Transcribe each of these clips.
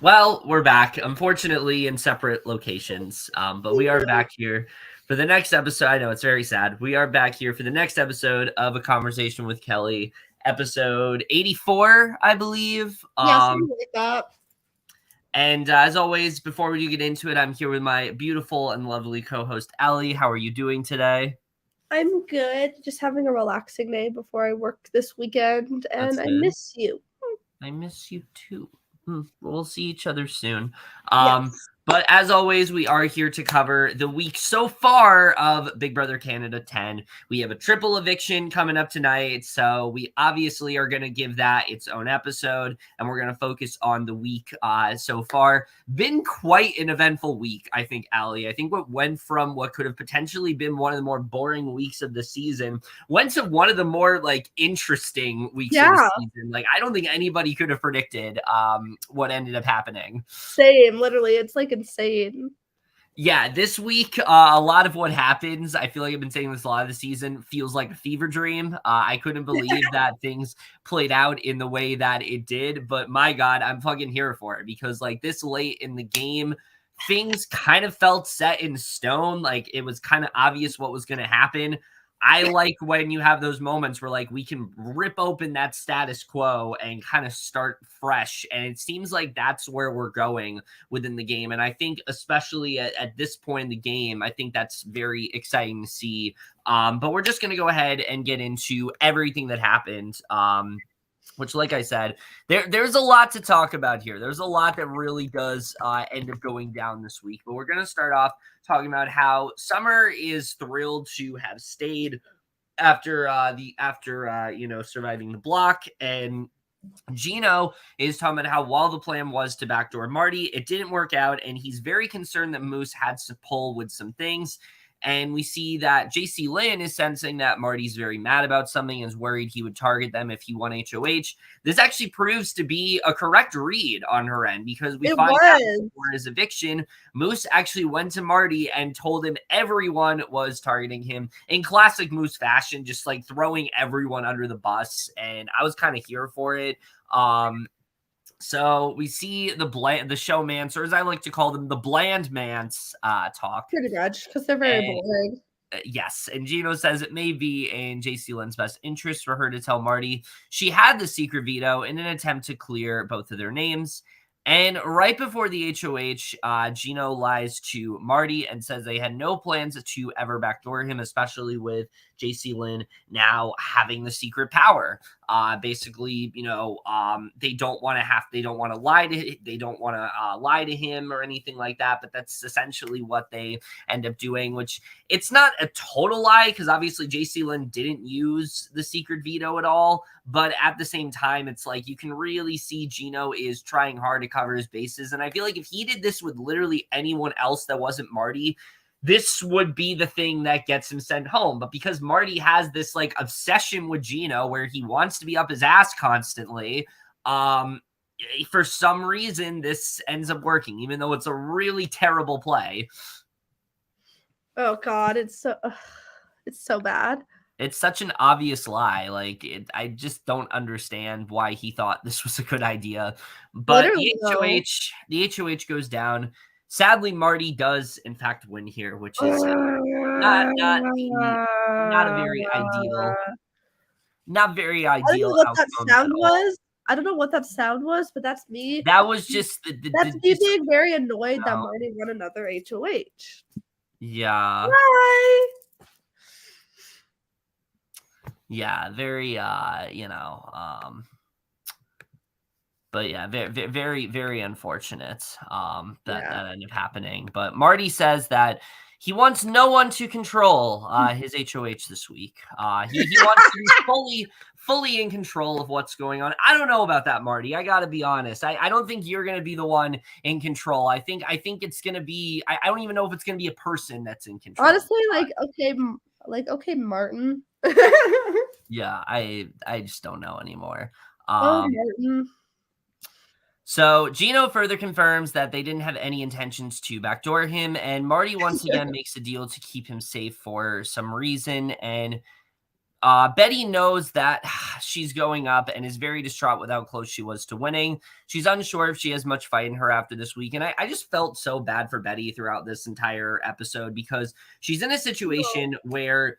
Well, we're back, unfortunately, in separate locations, but we are back here for the next episode. I know it's very sad. We are back here for the next episode of A Conversation with Kely, episode 84, I believe. Yeah, something like that. And as always, before we do get into it, I'm here with my beautiful and lovely co-host, Allie. How are you doing today? I'm good. Just having a relaxing day before I work this weekend, and I miss you. I miss you too. We'll see each other soon. Yes. But as always, we are here to cover the week so far of Big Brother Canada 10. We have a triple eviction coming up tonight, so we obviously are going to give that its own episode, and we're going to focus on the week so far. Been quite an eventful week, I think, Allie. I think what went from what could have potentially been one of the more boring weeks of the season went to one of the more, interesting weeks of the season. I don't think anybody could have predicted what ended up happening. Same, literally. It's insane. Yeah, this week, a lot of what happens, I feel like I've been saying this a lot of the season, feels like a fever dream. I couldn't believe that things played out in the way that it did, but my God, I'm fucking here for it because this late in the game, things kind of felt set in stone. It was kind of obvious what was going to happen. I like when you have those moments where we can rip open that status quo and kind of start fresh. And it seems like that's where we're going within the game. And I think especially at this point in the game, I think that's very exciting to see. But we're just going to go ahead and get into everything that happened. Which, like I said, there's a lot to talk about here. There's a lot that really does end up going down this week. But we're going to start off talking about how Summer is thrilled to have stayed after surviving the block, and Gino is talking about how while the plan was to backdoor Marty, it didn't work out, and he's very concerned that Moose had to pull with some things. And we see that Jacey-Lynne is sensing that Marty's very mad about something and is worried he would target them if he won HOH. This actually proves to be a correct read on her end because we find out before his eviction, Moose actually went to Marty and told him everyone was targeting him in classic Moose fashion, just throwing everyone under the bus. And I was kind of here for it. So we see the showmans, or as I like to call them, the bland mans talk. Pretty much, because they're very boring. Yes, and Gino says it may be in Jacey-Lynne's best interest for her to tell Marty she had the secret veto in an attempt to clear both of their names. And right before the HOH, Gino lies to Marty and says they had no plans to ever backdoor him, especially with Jacey-Lynne now having the secret power. Basically, they don't want to lie to him or anything like that. But that's essentially what they end up doing, which it's not a total lie because obviously Jacey-Lynne didn't use the secret veto at all. But at the same time, it's you can really see Gino is trying hard to cover his bases. And I feel like if he did this with literally anyone else that wasn't Marty, this would be the thing that gets him sent home. But because Marty has this obsession with Gino where he wants to be up his ass constantly, for some reason, this ends up working, even though it's a really terrible play. Oh God, it's so bad. It's such an obvious lie. I just don't understand why he thought this was a good idea. But the HOH goes down. Sadly, Marty does, in fact, win here, which is not a very ideal. Not very ideal. I don't know what that sound was, but that's me. That was just that's me being very annoyed that Marty won another HOH. Yeah. Bye. Yeah, very, but yeah, very, very, very unfortunate that ended up happening. But Marty says that he wants no one to control his HOH this week. He wants to be fully in control of what's going on. I don't know about that, Marty. I got to be honest. I don't think you're going to be the one in control. I think it's going to be. I don't even know if it's going to be a person that's in control. Honestly, okay, Martin. Yeah, I just don't know anymore. Martin. So Gino further confirms that they didn't have any intentions to backdoor him, and Marty once again makes a deal to keep him safe for some reason. And Betty knows that she's going up and is very distraught with how close she was to winning. She's unsure if she has much fight in her after this week. And I just felt so bad for Betty throughout this entire episode because she's in a situation where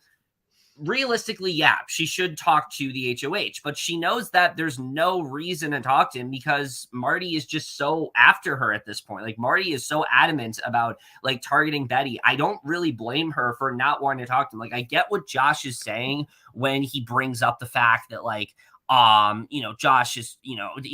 realistically, yeah, she should talk to the HOH, but she knows that there's no reason to talk to him because Marty is just so after her at this point. Like, Marty is so adamant about like targeting Betty. I don't really blame her for not wanting to talk to him. Like, I get what Josh is saying when he brings up the fact that like, Josh is,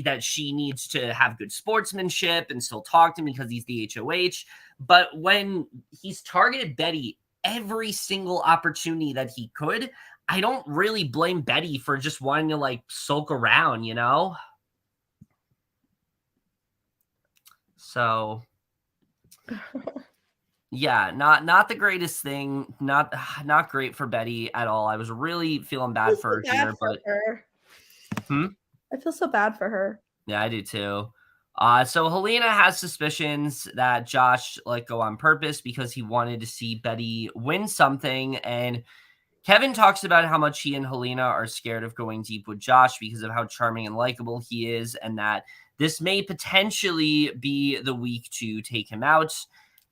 that she needs to have good sportsmanship and still talk to him because he's the HOH. But when he's targeted Betty every single opportunity that he could, I don't really blame Betty for just wanting to like sulk around, So yeah, not the greatest thing. Not great for Betty at all. I was really feeling bad for her here, but I feel so bad for her. Yeah, I do too. So Haleena has suspicions that Josh let go on purpose because he wanted to see Betty win something. And Kevin talks about how much he and Haleena are scared of going deep with Josh because of how charming and likable he is, and that this may potentially be the week to take him out.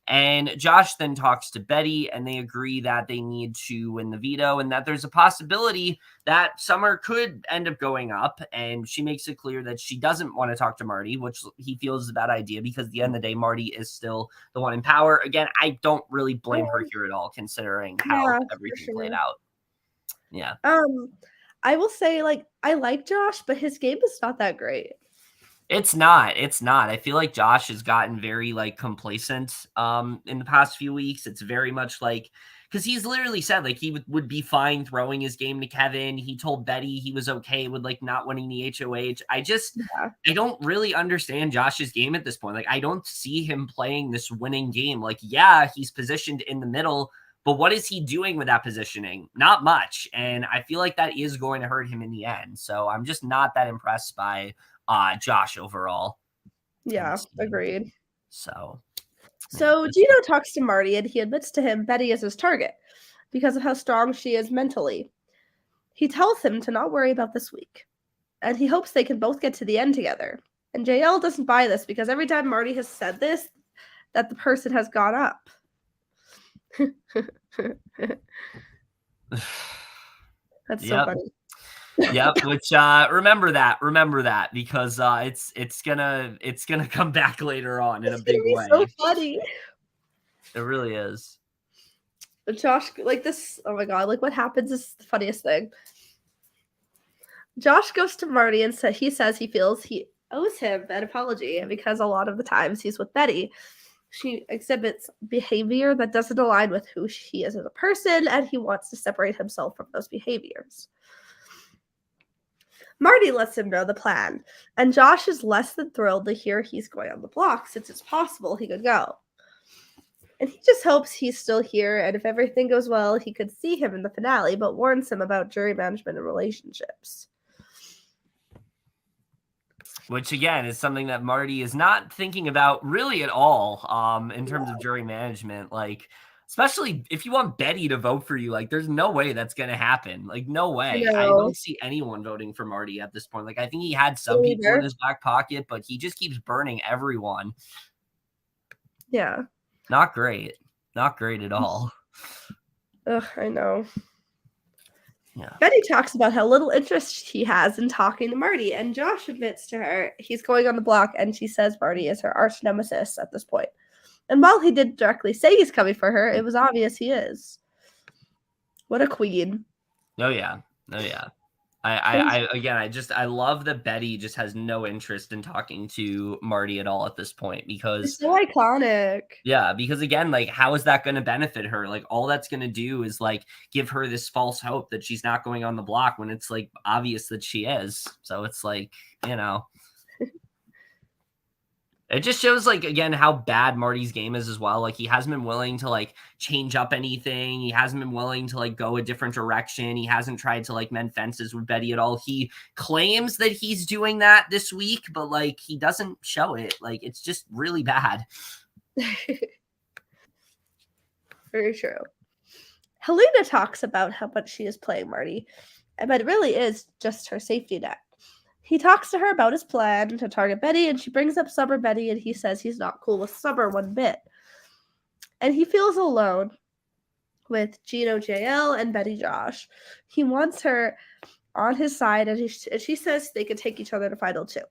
And Josh then talks to Betty, and they agree that they need to win the veto and that there's a possibility that Summer could end up going up. And she makes it clear that she doesn't want to talk to Marty, which he feels is a bad idea because at the end of the day, Marty is still the one in power. Again, I don't really blame her here at all, considering how everything played out. Yeah. I will say, like, I like Josh, but his game is not that great. It's not. I feel like Josh has gotten very like complacent in the past few weeks. It's very much like, because he's literally said like he would be fine throwing his game to Kevin. He told Betty he was okay with like not winning the HOH. I don't really understand Josh's game at this point. Like, I don't see him playing this winning game. Like, yeah, he's positioned in the middle, but what is he doing with that positioning? Not much. And I feel like that is going to hurt him in the end. So I'm just not that impressed by Josh overall. Yeah, agreed. So Gino talks to Marty and he admits to him Betty is his target because of how strong she is mentally. He tells him to not worry about this week, and he hopes they can both get to the end together. And JL doesn't buy this because every time Marty has said this, that the person has gone up. That's so funny. Yep, which remember that because it's gonna come back later on in a big way. So funny. It really is. Josh, like this, oh my god, like what happens is the funniest thing. Josh goes to Marty and he says he feels he owes him an apology because a lot of the times he's with Betty, she exhibits behavior that doesn't align with who he is as a person, and he wants to separate himself from those behaviors. Marty lets him know the plan, and Josh is less than thrilled to hear he's going on the block since it's possible he could go. And he just hopes he's still here, and if everything goes well, he could see him in the finale, but warns him about jury management and relationships. Which, again, is something that Marty is not thinking about really at all in terms of jury management. Like, especially if you want Betty to vote for you, like, there's no way that's going to happen. Like, no way. I don't see anyone voting for Marty at this point. Like, I think he had some people in his back pocket, but he just keeps burning everyone. Yeah. Not great. Not great at all. Ugh, I know. Yeah. Betty talks about how little interest he has in talking to Marty, and Josh admits to her he's going on the block, and she says Marty is her arch nemesis at this point. And while he didn't directly say he's coming for her, it was obvious he is. What a queen. Oh, yeah. I love that Betty just has no interest in talking to Marty at all at this point because it's so iconic. Yeah, because again, like, how is that going to benefit her? Like, all that's going to do is like give her this false hope that she's not going on the block when it's like obvious that she is. So it's like, it just shows, like, again, how bad Marty's game is as well. Like, he hasn't been willing to, like, change up anything. He hasn't been willing to, like, go a different direction. He hasn't tried to, like, mend fences with Betty at all. He claims that he's doing that this week, but, like, he doesn't show it. Like, it's just really bad. Very true. Haleena talks about how much she is playing Marty, but it really is just her safety net. He talks to her about his plan to target Betty, and she brings up Summer Betty, and he says he's not cool with Summer one bit. And he feels alone with Gino JL and Betty Josh. He wants her on his side, and she says they could take each other to Final 2.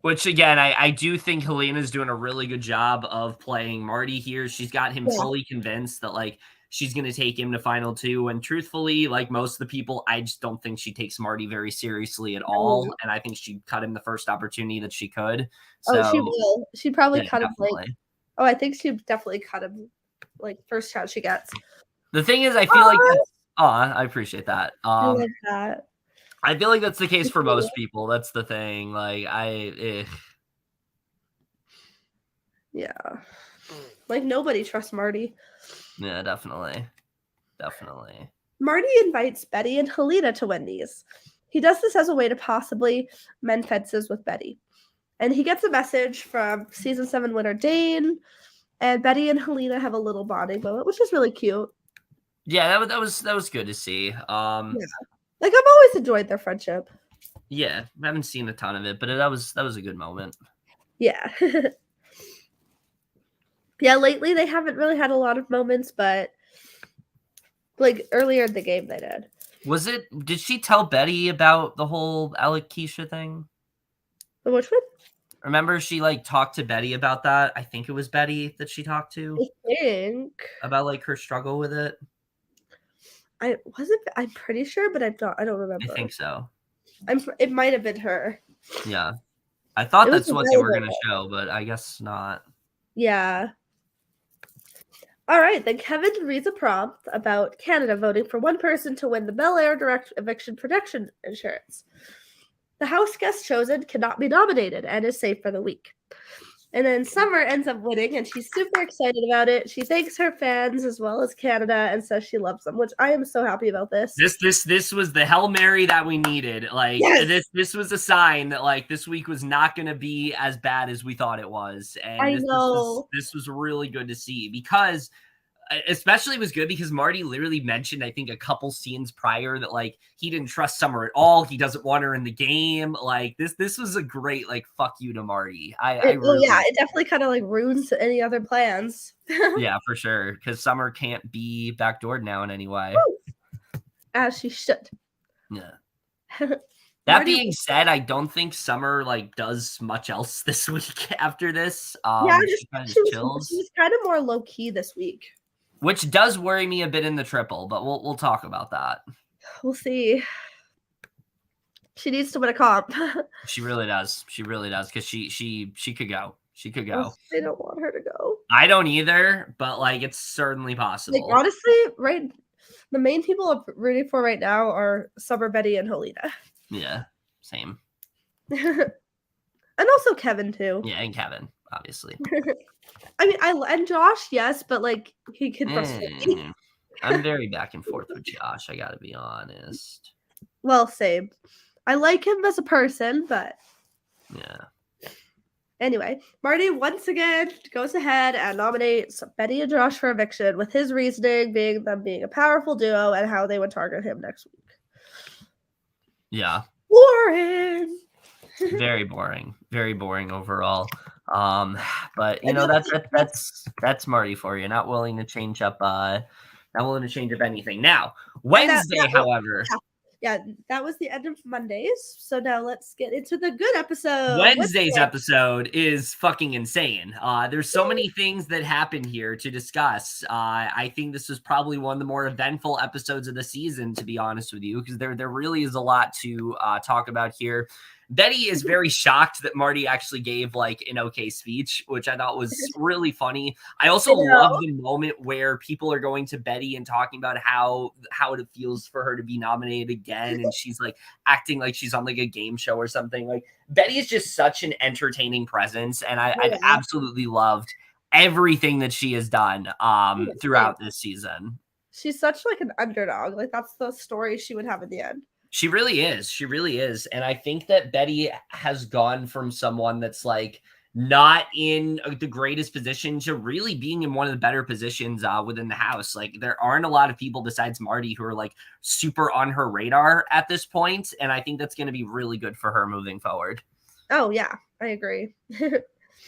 Which, again, I do think Haleena's doing a really good job of playing Marty here. She's got him fully convinced that, like, she's going to take him to Final 2. And truthfully, like most of the people, I just don't think she takes Marty very seriously at all. And I think she cut him the first opportunity that she could. So, she will. She'd probably cut him, like... Oh, I think she definitely cut him, like, first chance she gets. The thing is, I feel like that's... I appreciate that. I love that. I feel like that's the case for most people. That's the thing. Like, Yeah. Like, nobody trusts Marty. Yeah, definitely. Definitely. Marty invites Betty and Haleena to Wendy's. He does this as a way to possibly mend fences with Betty. And he gets a message from Season 7 winner Dane, and Betty and Haleena have a little bonding moment, which is really cute. Yeah, that was good to see. Yeah. Like, I've always enjoyed their friendship. Yeah, I haven't seen a ton of it, but that was a good moment. Yeah. Yeah, lately they haven't really had a lot of moments, but like earlier in the game they did. Did she tell Betty about the whole Alec Keisha thing? Which one? Remember she like talked to Betty about that? I think it was Betty that she talked to. I think. About like her struggle with it. I'm pretty sure, but I don't remember. I think so. It might have been her. Yeah. I thought that's what they were going to show, but I guess not. Yeah. All right, then Kevin reads a prompt about Canada voting for one person to win the Bel Air direct eviction protection insurance. The house guest chosen cannot be nominated and is safe for the week. And then Summer ends up winning, and she's super excited about it. She thanks her fans as well as Canada and says she loves them, which I am so happy about this. This was the Hail Mary that we needed. Like, yes! this was a sign that, like, this week was not going to be as bad as we thought it was. And this was really good to see, because especially it was good because Marty literally mentioned, I think, a couple scenes prior that, like, he didn't trust Summer at all. He doesn't want her in the game. Like, this was a great, like, fuck you to Marty. It definitely kind of, like, ruins any other plans. Yeah, for sure. Because Summer can't be backdoored now in any way. As she should. Yeah. That being said, I don't think Summer, like, does much else this week after this. She kind of chills. She's kind of more low-key this week. Which does worry me a bit in the triple, but we'll talk about that. We'll see. She needs to win a comp. She really does. She really does, because she could go. She could go. I don't want her to go. I don't either, but, like, it's certainly possible. Like, honestly, right, the main people I'm rooting for right now are Summer, Betty, and Haleena. Yeah, same. And also Kevin, too. Yeah, and Kevin, obviously. I mean, and Josh, yes, but, like, he can frustrate me. I'm very back and forth with Josh, I gotta be honest. Well, same. I like him as a person, but... Yeah. Anyway, Marty once again goes ahead and nominates Betty and Josh for eviction, with his reasoning being them being a powerful duo and how they would target him next week. Yeah. Boring! Very boring. Very boring overall. But you know, that's Marty for you. Not willing to change up anything. Now, Wednesday, however. Yeah, that was the end of Mondays. So now let's get into the good episode. Wednesday's episode is fucking insane. There's so many things that happen here to discuss. I think this was probably one of the more eventful episodes of the season, to be honest with you, because there really is a lot to talk about here. Betty is very shocked that Marty actually gave, like, an okay speech, which I thought was really funny. I also love the moment where people are going to Betty and talking about how it feels for her to be nominated again, and she's, like, acting like she's on, like, a game show or something. Like, Betty is just such an entertaining presence, and I've absolutely loved everything that she has done throughout this season. She's such, like, an underdog. Like, that's the story she would have at the end. She really is. She really is. And I think that Betty has gone from someone that's, like, not in the greatest position to really being in one of the better positions within the house. Like there aren't a lot of people besides Marty who are like super on her radar at this point, and I think that's going to be really good for her moving forward. Oh yeah, I agree.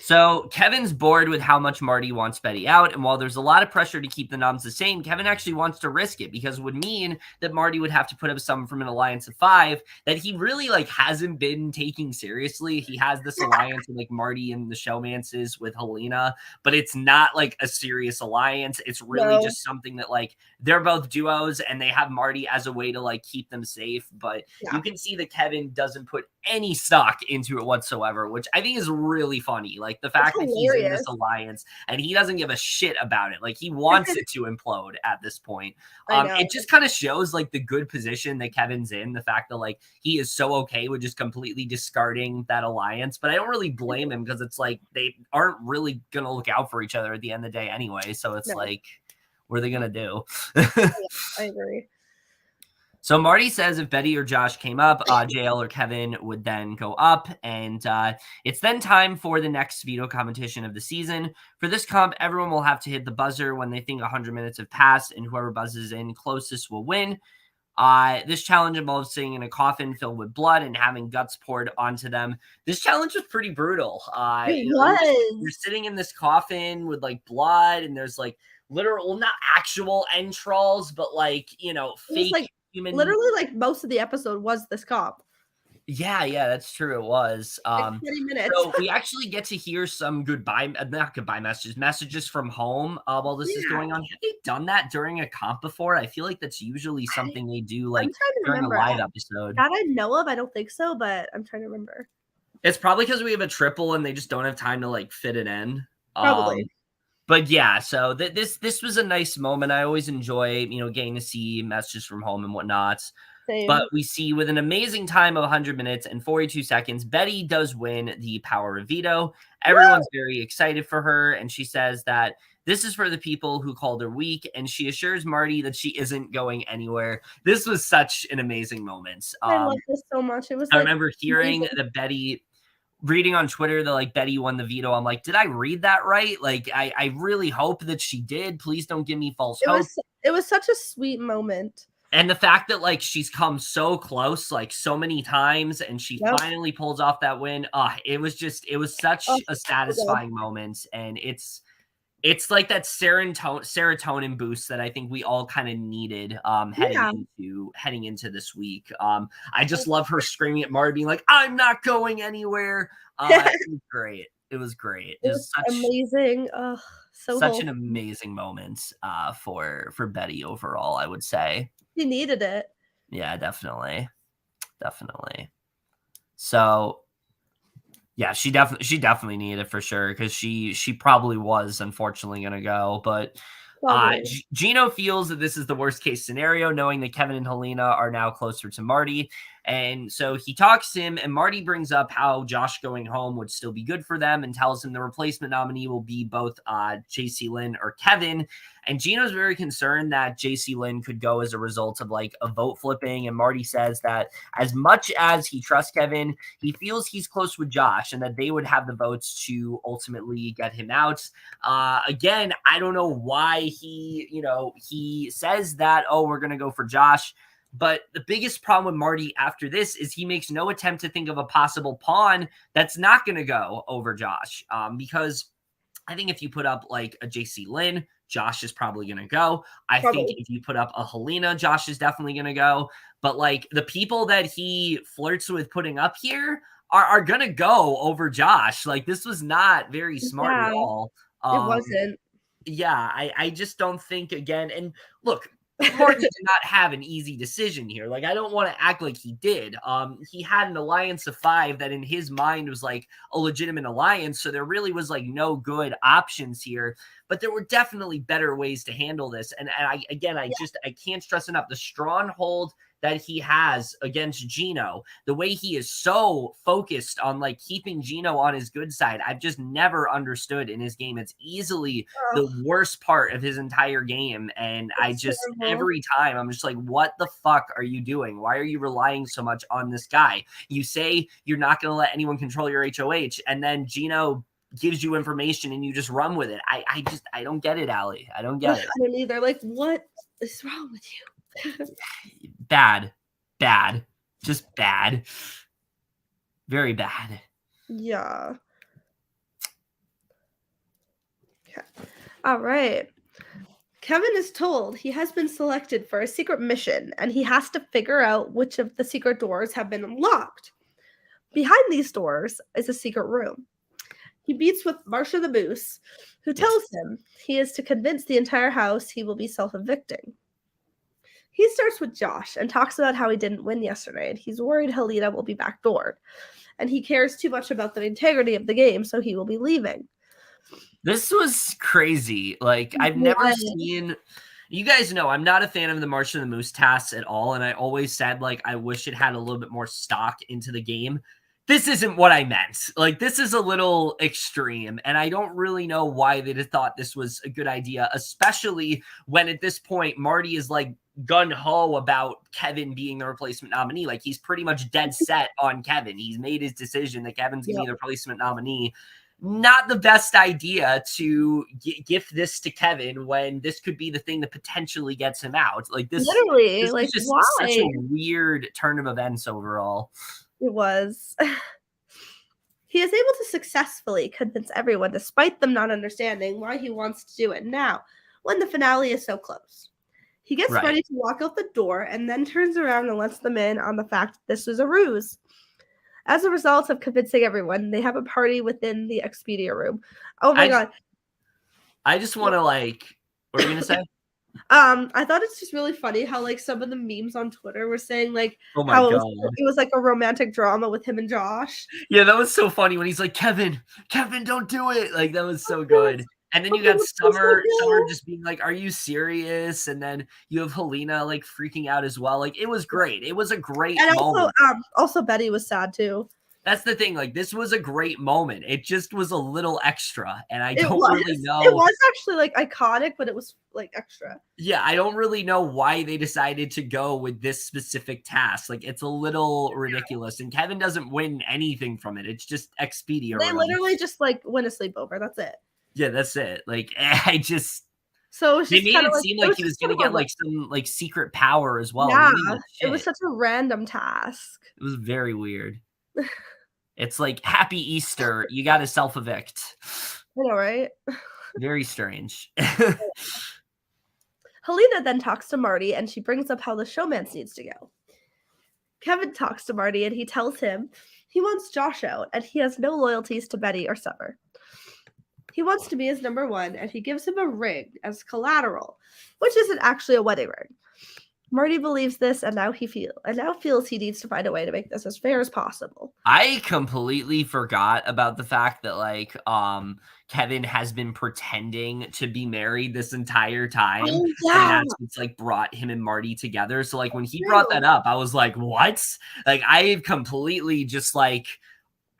So Kevin's bored with how much Marty wants Betty out, and while there's a lot of pressure to keep the noms the same, Kevin actually wants to risk it because it would mean that Marty would have to put up someone from an alliance of 5 that he really like hasn't been taking seriously. He has this alliance with like Marty and the Showmances with Haleena, but it's not like a serious alliance. It's really just something that like they're both duos and they have Marty as a way to like keep them safe. But you can see that Kevin doesn't put any stock into it whatsoever, which I think is really funny. Like the fact that he's in this alliance and he doesn't give a shit about it. Like he wants it to implode at this point. It just kind of shows like the good position that Kevin's in. The fact that like he is so okay with just completely discarding that alliance. But I don't really blame him because it's like they aren't really going to look out for each other at the end of the day anyway. So it's like, what are they going to do? I agree. So Marty says if Betty or Josh came up, JL or Kevin would then go up. And it's then time for the next veto competition of the season. For this comp, everyone will have to hit the buzzer when they think 100 minutes have passed, and whoever buzzes in closest will win. This challenge involves sitting in a coffin filled with blood and having guts poured onto them. This challenge was pretty brutal. It was. You're sitting in this coffin with like blood, and there's like literal, not actual entrails, but like, you know, fake. Like, human. Literally, like most of the episode was this comp. Yeah, that's true. It was. Like 20 minutes. So we actually get to hear some not goodbye messages from home while this is going on. Have they done that during a comp before? I feel like that's usually something they do like during a live episode. That I know of, I don't think so, but I'm trying to remember. It's probably because we have a triple and they just don't have time to like fit it in. Probably. But yeah, so this was a nice moment. I always enjoy, you know, getting to see messages from home and whatnot. Same. But we see with an amazing time of 100 minutes and 42 seconds, Betty does win the power of veto. Everyone's very excited for her, and she says that this is for the people who called her weak, and she assures Marty that she isn't going anywhere. This was such an amazing moment. I love this so much. It was. I remember hearing that Betty. Reading on Twitter that like Betty won the veto. I'm like, did I read that right? Like, I really hope that she did. Please don't give me false hope. It was such a sweet moment. And the fact that like she's come so close, like so many times, and she finally pulls off that win. It was such a satisfying moment. And it's like that serotonin boost that I think we all kind of needed heading into this week. I just love her screaming at Marty, being like, "I'm not going anywhere." It was great. It was great. It was amazing. Such an amazing moment for Betty overall, I would say. She needed it. Yeah, definitely. So yeah, she definitely needed it for sure because she probably was unfortunately going to go. But Gino feels that this is the worst case scenario, knowing that Kevin and Haleena are now closer to Marty. And so he talks to him, and Marty brings up how Josh going home would still be good for them and tells him the replacement nominee will be both Jacey-Lynne or Kevin. And Gino's very concerned that Jacey-Lynne could go as a result of like a vote flipping. And Marty says that as much as he trusts Kevin, he feels he's close with Josh and that they would have the votes to ultimately get him out. Again, I don't know why he says that, oh, we're going to go for Josh. But the biggest problem with Marty after this is he makes no attempt to think of a possible pawn that's not going to go over Josh. Because I think if you put up like a Jacey-Lynne, Josh is probably going to go. I think if you put up a Haleena, Josh is definitely going to go. But like the people that he flirts with putting up here are going to go over Josh. Like this was not very smart at all. It wasn't. Yeah, I just don't think again. And look, Marty did not have an easy decision here. Like, I don't want to act like he did. He had an alliance of 5 that in his mind was like a legitimate alliance. So there really was like no good options here, but there were definitely better ways to handle this. And I can't stress enough the stronghold that he has against Gino, the way he is so focused on like keeping Gino on his good side. I've just never understood in his game. It's easily the worst part of his entire game. And every time I'm just like, what the fuck are you doing? Why are you relying so much on this guy? You say you're not going to let anyone control your HOH. And then Gino gives you information and you just run with it. I don't get it, Allie. I don't get it. I don't either. Like, what is wrong with you? Bad. Just bad. Very bad. Yeah. Okay. All right. Kevin is told he has been selected for a secret mission, and he has to figure out which of the secret doors have been unlocked. Behind these doors is a secret room. He meets with Marcia the Moose, who tells him he is to convince the entire house he will be self-evicting. He starts with Josh and talks about how he didn't win yesterday, and he's worried Haleena will be backdoored. And he cares too much about the integrity of the game, so he will be leaving. This was crazy. Like, I've never seen... You guys know I'm not a fan of the March of the Moose tasks at all, and I always said, like, I wish it had a little bit more stock into the game. This isn't what I meant. Like, this is a little extreme, and I don't really know why they just thought this was a good idea, especially when at this point Marty is, like, gung-ho about Kevin being the replacement nominee. Like, he's pretty much dead set on Kevin. He's made his decision that Kevin's going to be the replacement nominee. Not the best idea to gift this to Kevin when this could be the thing that potentially gets him out. Like, this literally, this like, was just why? such a weird turn of events overall. It was. He is able to successfully convince everyone, despite them not understanding why he wants to do it now, when the finale is so close. He gets ready to walk out the door and then turns around and lets them in on the fact that this was a ruse. As a result of convincing everyone, they have a party within the Expedia room. Oh my God. I just want to, like, what are you going to say? I thought it's just really funny how, like, some of the memes on Twitter were saying, like, oh my God. It was like a romantic drama with him and Josh. Yeah, that was so funny when he's like, Kevin, don't do it. Like, that was so good. And then you got Summer just being like, are you serious? And then you have Haleena, like, freaking out as well. Like, it was great. It was a great moment. Also Betty was sad too. That's the thing. Like, this was a great moment. It just was a little extra. And I don't really know. It was actually, like, iconic, but it was, like, extra. Yeah, I don't really know why they decided to go with this specific task. Like, it's a little ridiculous. And Kevin doesn't win anything from it. It's just Expedia. They literally just, like, win a sleepover. That's it. Yeah, that's it. Like, I just... So they made it seem like he was going to get, like, some, like, secret power as well. Yeah, it was such a random task. It was very weird. It's like, happy Easter, you got to self-evict. I know, right? Very strange. Haleena then talks to Marty, and she brings up how the showmance needs to go. Kevin talks to Marty, and he tells him he wants Josh out, and he has no loyalties to Betty or Summer. He wants to be his number one, and he gives him a ring as collateral, which isn't actually a wedding ring. Marty believes this, and now feels he needs to find a way to make this as fair as possible. I completely forgot about the fact that, like, Kevin has been pretending to be married this entire time. Oh, yeah. And that's what's, like, brought him and Marty together. So, like, when he brought that up, I was like, what? Like, I completely just, like...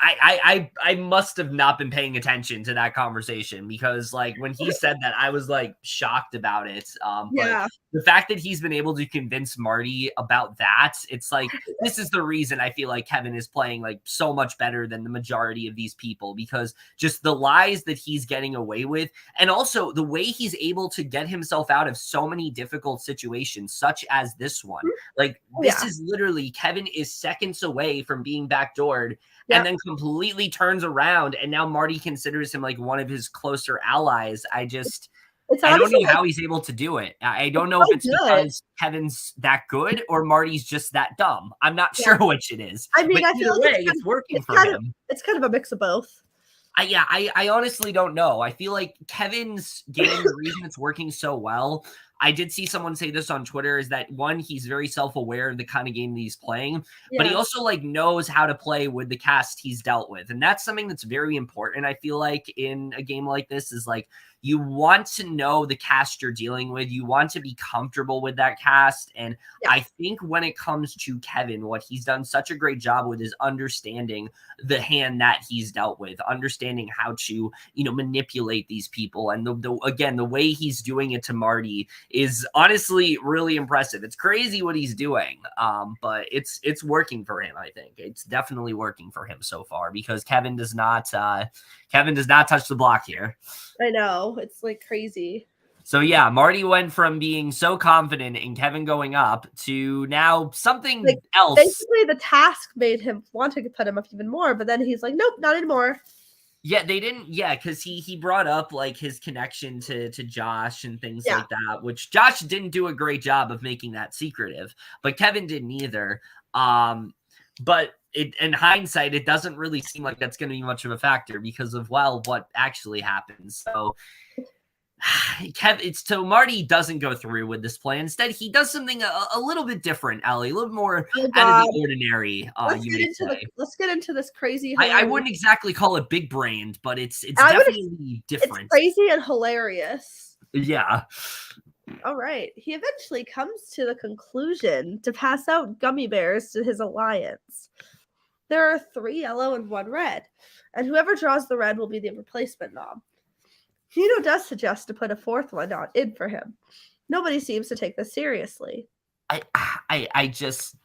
I must have not been paying attention to that conversation because, like, when he said that, I was, like, shocked about it. But the fact that he's been able to convince Marty about that, it's like, this is the reason I feel like Kevin is playing, like, so much better than the majority of these people, because just the lies that he's getting away with, and also the way he's able to get himself out of so many difficult situations, such as this one. Like, this is literally, Kevin is seconds away from being backdoored, and then completely turns around, and now Marty considers him like one of his closer allies. I don't know how he's able to do it. I don't know if it's because Kevin's that good or Marty's just that dumb. I'm not sure which it is. I mean, but either way, it's working for him. It's kind of a mix of both. I honestly don't know. I feel like Kevin's game, the reason it's working so well, I did see someone say this on Twitter, is that, one, he's very self-aware of the kind of game that he's playing, but he also, like, knows how to play with the cast he's dealt with. And that's something that's very important, I feel like, in a game like this, is, like, you want to know the cast you're dealing with. You want to be comfortable with that cast. And I think when it comes to Kevin, what he's done such a great job with is understanding the hand that he's dealt with, understanding how to, manipulate these people. And again, the way he's doing it to Marty is honestly really impressive. It's crazy what he's doing, but it's working for him. I think it's definitely working for him so far because Kevin does not touch the block here. I know, it's like crazy. So yeah, Marty went from being so confident in Kevin going up to now something like, else. Basically, the task made him want to put him up even more, but then he's like, nope, not anymore. Yeah, they didn't. Yeah, because he brought up like his connection to Josh and things like that, which Josh didn't do a great job of making that secretive, but Kevin didn't either. But in hindsight, it doesn't really seem like that's going to be much of a factor because of what actually happens. So. So Marty doesn't go through with this plan. Instead, he does something a little bit different, Allie, a little more out of the ordinary. Let's get into this crazy. I wouldn't exactly call it big brained, but it's definitely different. It's crazy and hilarious. Yeah. All right. He eventually comes to the conclusion to pass out gummy bears to his alliance. There are 3 yellow and 1 red, and whoever draws the red will be the replacement knob. Gino does suggest to put a 4th one in for him. Nobody seems to take this seriously. I just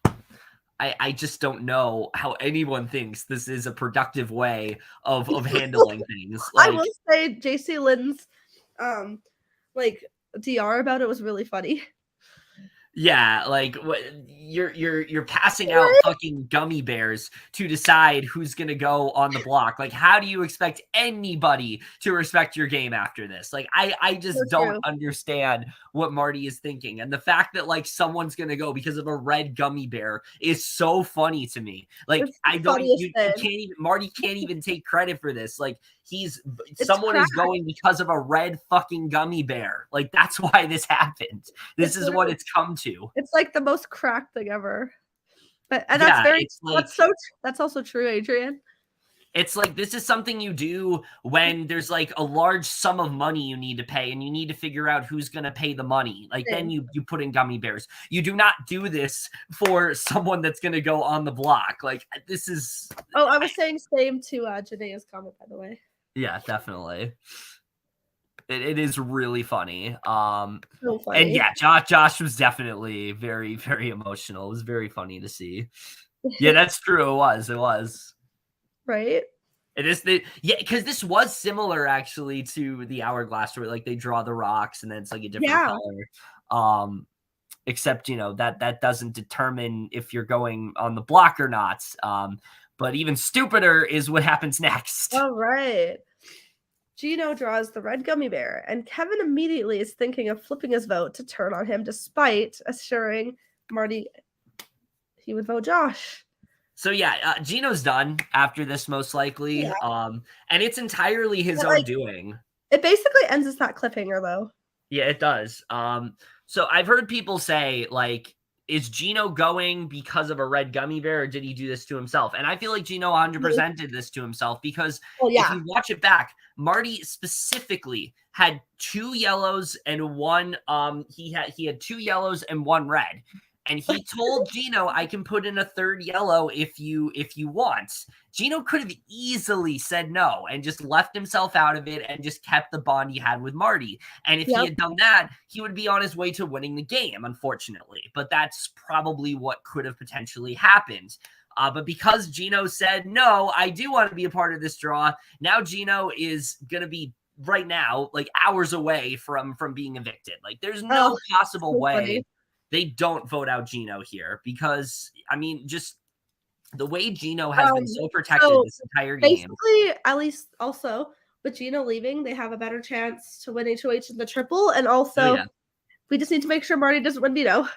don't know how anyone thinks this is a productive way of handling things. I will say Jacey-Lynne's DR about it was really funny. Yeah, like what you're passing out fucking gummy bears to decide who's gonna go on the block. Like, how do you expect anybody to respect your game after this? Like, I just don't understand what Marty is thinking. And the fact that like someone's gonna go because of a red gummy bear is so funny to me. Like, you can't even Marty can't even take credit for this. Like, someone is going because of a red fucking gummy bear. Like, that's why this happened. This is what it's come to. It's like the most cracked thing ever. That's also true, Adrian. It's like, this is something you do when there's like a large sum of money you need to pay and you need to figure out who's going to pay the money. Like, then you put in gummy bears. You do not do this for someone that's going to go on the block. Like, this is... Oh, I was saying same to Janae's comment, by the way. Yeah, definitely. It is really funny. So funny. And yeah, Josh was definitely very, very emotional. It was very funny to see. Yeah, that's true. It was. Right? It is because this was similar actually to the hourglass where like they draw the rocks and then it's like a different color. Except, that doesn't determine if you're going on the block or not. But even stupider is what happens next. All right. Gino draws the red gummy bear, and Kevin immediately is thinking of flipping his vote to turn on him, despite assuring Marty he would vote Josh. So yeah, Gino's done after this, most likely. Yeah. And it's entirely his own doing. It basically ends as that cliffhanger, though. Yeah, it does. So I've heard people say, like, is Gino going because of a red gummy bear, or did he do this to himself? And I feel like Gino 100% did this to himself because if you watch it back, Marty specifically had 2 yellows and 1. He had 2 yellows and 1 red, and he told Gino, "I can put in a 3rd yellow if you want." Gino could have easily said no and just left himself out of it and just kept the bond he had with Marty. And if he had done that, he would be on his way to winning the game, unfortunately. But that's probably what could have potentially happened. But because Gino said, no, I do want to be a part of this draw, now Gino is going to be right now like hours away from being evicted. Like, there's no possible way they don't vote out Gino here because, I mean, just the way Gino has been so protected this entire game. Basically, at least also with Gino leaving, they have a better chance to win HOH in the triple. And also, we just need to make sure Marty doesn't win veto.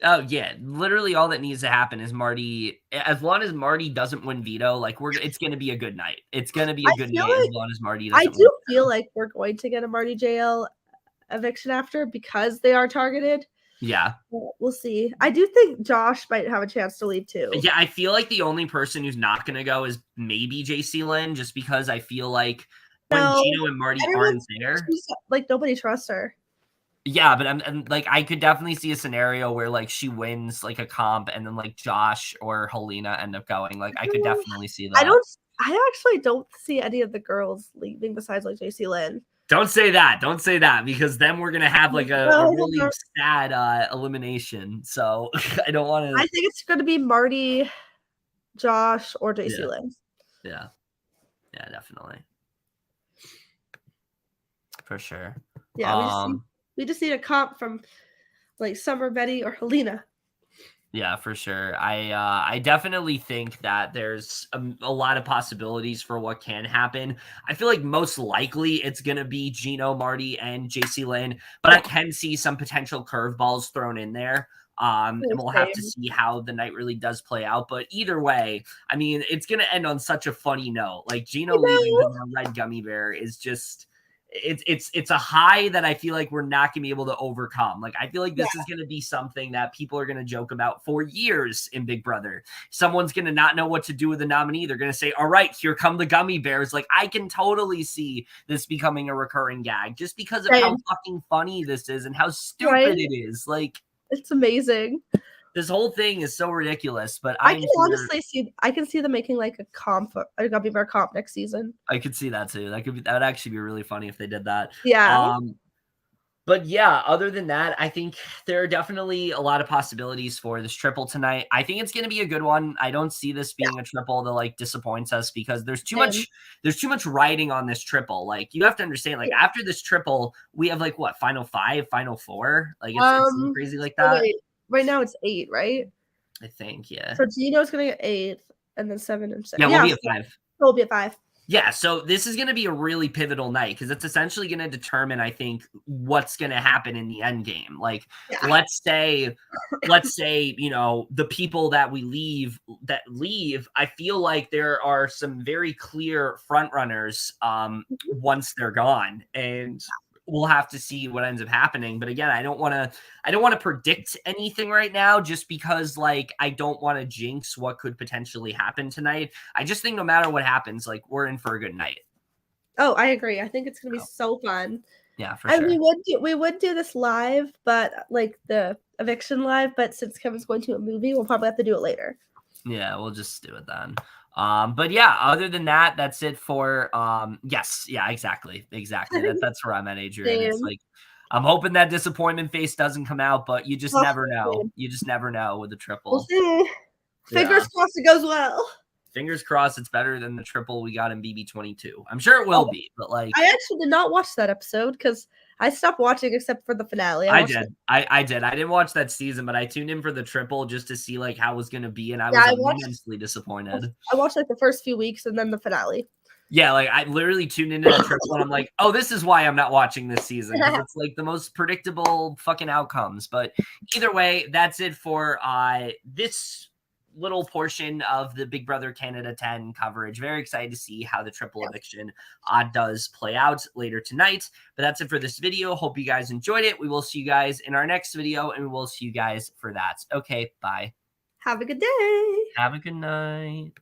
Oh, yeah. Literally all that needs to happen is Marty, as long as Marty doesn't win veto, like, it's going to be a good night. It's going to be a good night as long as Marty doesn't win. Feel like we're going to get a Marty JL eviction after because they are targeted. Yeah. We'll see. I do think Josh might have a chance to leave too. Yeah, I feel like the only person who's not going to go is maybe Jacey-Lynne, just because I feel like when Gino and Marty aren't there, like, nobody trusts her. Yeah, but I'm like, I could definitely see a scenario where like she wins like a comp and then like Josh or Haleena end up going. Like, I could definitely see that. I actually don't see any of the girls leaving besides like Jacey-Lynne. Don't say that. Don't say that, because then we're gonna have like a really sad elimination. So I don't want to. I think it's gonna be Marty, Josh, or Jacey-Lynne. Yeah, definitely, for sure. Yeah, we just need a comp from like Summer, Betty, or Haleena. Yeah, for sure. I definitely think that there's a lot of possibilities for what can happen. I feel like most likely it's going to be Gino, Marty, and Jacey-Lynne, but I can see some potential curveballs thrown in there. And we'll have to see how the night really does play out. But either way, I mean, it's going to end on such a funny note. Like Gino leaving the red gummy bear is just... It's a high that I feel like we're not gonna be able to overcome. Like, I feel like this is gonna be something that people are gonna joke about for years in Big Brother. Someone's gonna not know what to do with the nominee. They're gonna say, all right, here come the gummy bears. Like, I can totally see this becoming a recurring gag just because of how fucking funny this is and how stupid it is. Like, it's amazing. This whole thing is so ridiculous, but I can honestly see them making like a gummy bear comp next season. I could see that too. That would actually be really funny if they did that. Yeah. But yeah, other than that, I think there are definitely a lot of possibilities for this triple tonight. I think it's going to be a good one. I don't see this being a triple that like disappoints us, because there's too much riding on this triple. Like, you have to understand, like, after this triple, we have like what, final 5, final 4? Like, it's crazy like that. Wait. Right now it's 8, right? I think, yeah. So Gino's gonna get 8, and then 7 and 6. Yeah, we'll be at 5. We'll be at 5. Yeah, so this is going to be a really pivotal night, because it's essentially going to determine, I think, what's going to happen in the end game. Like, let's say, you know, the people that we leave, I feel like there are some very clear front runners once they're gone, and we'll have to see what ends up happening. But again, I don't want to predict anything right now, just because, like, I don't want to jinx what could potentially happen tonight. I just think no matter what happens, like, we're in for a good night. Oh, I agree. I think it's gonna be so fun. Yeah, for sure. We would do this live, but like the eviction live. But since Kevin's going to a movie, we'll probably have to do it later. Yeah, we'll just do it then. But yeah, other than that, that's it for yes, yeah, exactly. That's where I'm at, Adrian. It's like, I'm hoping that disappointment face doesn't come out, but you just never know. You just never know with the triple. We'll see. Fingers crossed it goes well. Fingers crossed it's better than the triple we got in BB22. I'm sure it will be, but like, I actually did not watch that episode because I stopped watching except for the finale. I did. I didn't watch that season, but I tuned in for the triple just to see like how it was going to be, and I was immensely disappointed. I watched like the first few weeks and then the finale. Yeah, like I literally tuned into that triple and I'm like, oh, this is why I'm not watching this season, because it's like the most predictable fucking outcomes. But either way, that's it for this little portion of the Big Brother Canada 10 coverage. Very excited to see how the triple eviction does play out later tonight. But that's it for this video. Hope you guys enjoyed it. We will see you guys in our next video, and we will see you guys for that. Okay, bye. Have a good day. Have a good night.